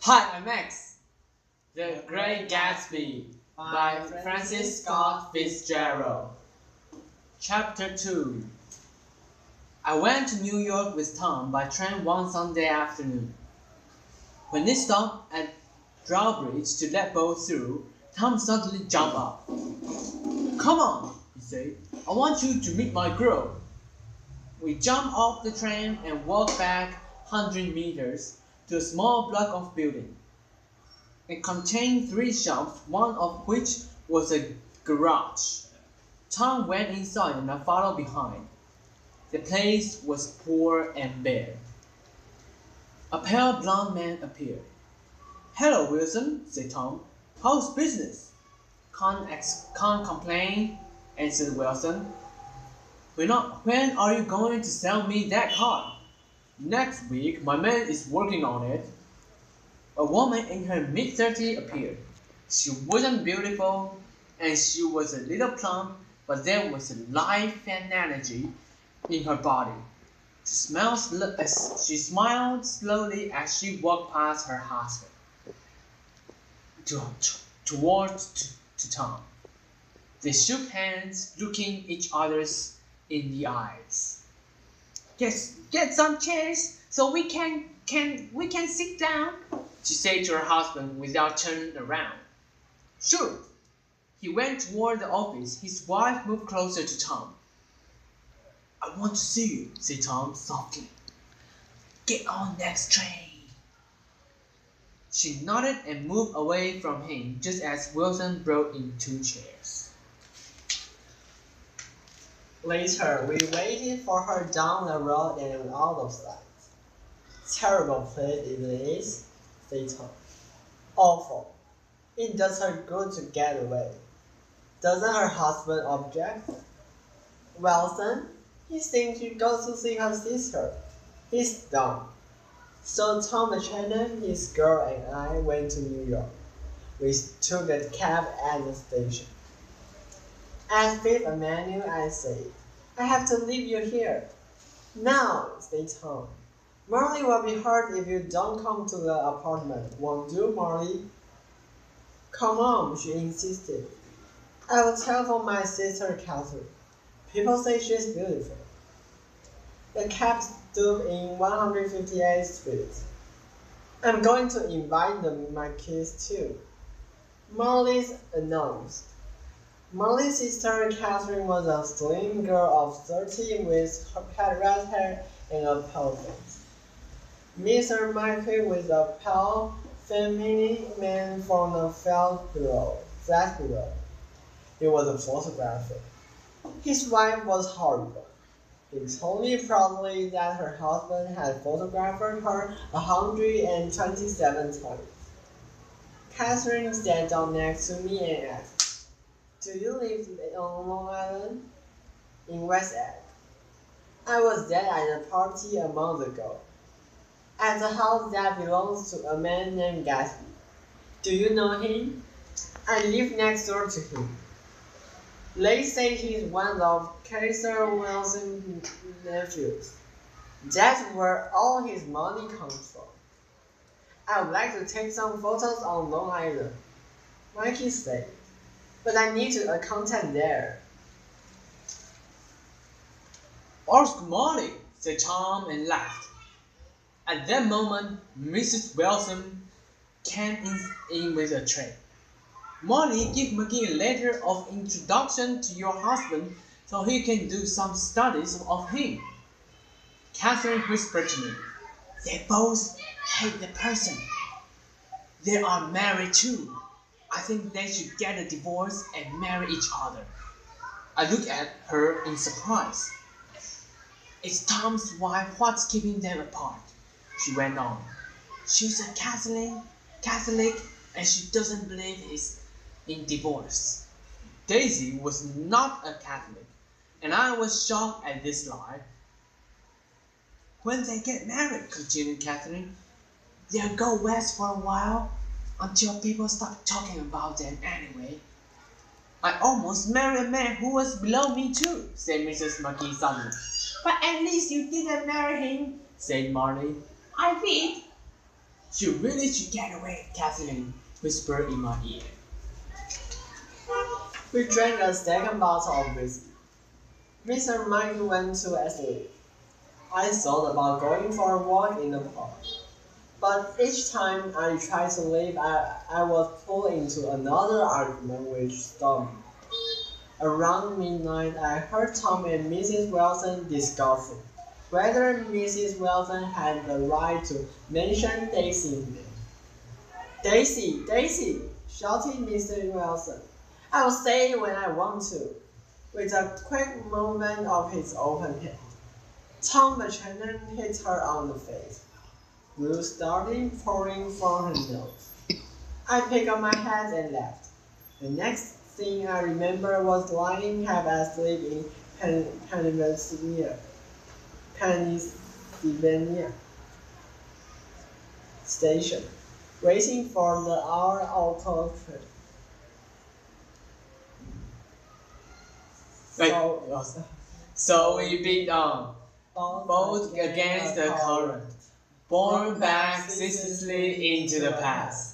Hi, I'm Max. The Great Gatsby by Francis Scott Fitzgerald. Chapter 2. I went to New York with Tom by train one Sunday afternoon. When they stopped at drawbridge to let both through, Tom suddenly jumped up. "Come on," he said. "I want you to meet my girl." We jumped off the train and walked back 100 meters to a small block of building. It contained 3 shops, one of which was a garage. Tom went inside and I followed behind. The place was poor and bare. A pale blond man appeared. "Hello, Wilson," said Tom. "How's business?" Can't complain," answered Wilson. When are you going to sell me that car?" "Next week. My man is working on it." A woman in her mid-30s appeared. She wasn't beautiful, and she was a little plump, but there was life and energy in her body. She smiled slowly as she walked past her husband towards Tom. They shook hands, looking each other in the eyes. Get some chairs so we can sit down," she said to her husband without turning around. "Sure." He went toward the office. His wife moved closer to Tom. "I want to see you," said Tom softly. "Get on next train." She nodded and moved away from him just as Wilson brought in 2 chairs. Later, we waited for her down the road and out of sight. "Terrible place, isn't it?" said Tom. "Awful. It does her good to get away." "Doesn't her husband object?" "Wilson, he thinks she goes to see her sister. He's dumb." So Tom Buchanan, his girl, and I went to New York. We took a cab at the station. At 5th Avenue, I said, "I have to leave you here." "No," said Tom. "Marley will be hurt if you don't come to the apartment. Won't you, Marley?" "Come on," she insisted. "I will telephone my sister Catherine. People say she's beautiful." The cab stopped in 158th Street. "I'm going to invite my kids too," Marley announced. Marley's sister Catherine was a slim girl of 30 with red hair and a pale face. Mr. Michael was a pale, feminine man from the flat below. He was a photographer. His wife was horrible. He told me proudly that her husband had photographed her 127 times. Catherine sat down next to me and asked, "Do you live on Long Island?" "In West Egg." "I was there at a party a month ago. At the house that belongs to a man named Gatsby. Do you know him?" "I live next door to him. They say he's one of Kaiser Wilson's nephews. That's where all his money comes from." "I would like to take some photos on Long Island," Mikey said, "but I need a contact there." "Ask Molly," said Tom and laughed. At that moment, Mrs. Wilson came in with a tray. "Molly, give McGee a letter of introduction to your husband so he can do some studies of him." Catherine whispered to me, "They both hate the person. They are married too. I think they should get a divorce and marry each other." I looked at her in surprise. "It's Tom's wife. What's keeping them apart?" she went on. "She's a Catholic, and she doesn't believe in divorce." Daisy was not a Catholic, and I was shocked at this lie. "When they get married," continued Catherine, "they'll go west for a while, until people stop talking about them anyway." "I almost married a man who was below me too," said Mrs. McGee suddenly. "But at least you didn't marry him," said Marley. "I did." "You really should get away," Kathleen whispered in my ear. We drank a second bottle of whiskey. Mr. Mike went to sleep. I thought about going for a walk in the park. But each time I tried to leave, I was pulled into another argument which stopped me. Around midnight, I heard Tom and Mrs. Wilson discussing whether Mrs. Wilson had the right to mention Daisy's name. Daisy, Daisy, shouted Mr. Wilson. I will say it when I want to. With a quick movement of his open hand, Tom Buchanan hit her on the face. Blue started pouring from her nose. I picked up my hat and left. The next thing I remember was lying half asleep in Pennsylvania station, waiting for the hour auto train. So we beat on, both against the current, borne back ceaselessly into the past.